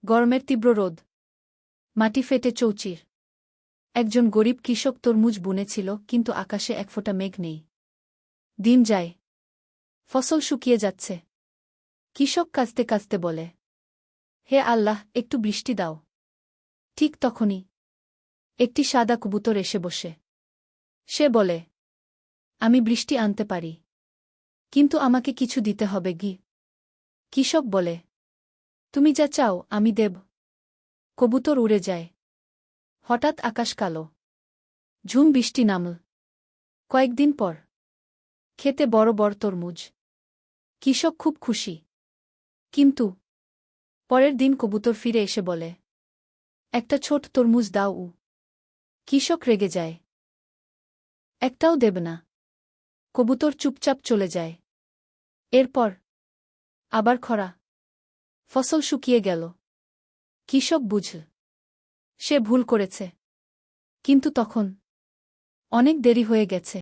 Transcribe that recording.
গরমের তীব্র রোদ, মাটি ফেটে চৌচির। একজন গরিব কৃষক তরমুজ বুনেছিল, কিন্তু আকাশে এক ফোঁটা মেঘ নেই। দিন যায়, ফসল শুকিয়ে যাচ্ছে। কৃষক কাঁদতে কাঁদতে বলে, হে আল্লাহ, একটু বৃষ্টি দাও। ঠিক তখনই একটি সাদা কবুতর এসে বসে। সে বলে, আমি বৃষ্টি আনতে পারি, কিন্তু আমাকে কিছু দিতে হবে গি। কৃষক বলে, তুমি যা চাও আমি দেব। কবুতর উড়ে যায়। হঠাৎ আকাশ কালো, ঝুম বৃষ্টি নামল। কয়েকদিন পর খেতে বড় বড় তরমুজ। কৃষক খুব খুশি। কিন্তু পরের দিন কবুতর ফিরে এসে বলে, একটা ছোট তরমুজ দাও। কৃষক রেগে যায়, একটাও দেব না। কবুতর চুপচাপ চলে যায়। এরপর আবার খরা, ফসল শুকিয়ে গেল। কৃষক বুঝল সে ভুল করেছে, কিন্তু তখন অনেক দেরি হয়ে গেছে।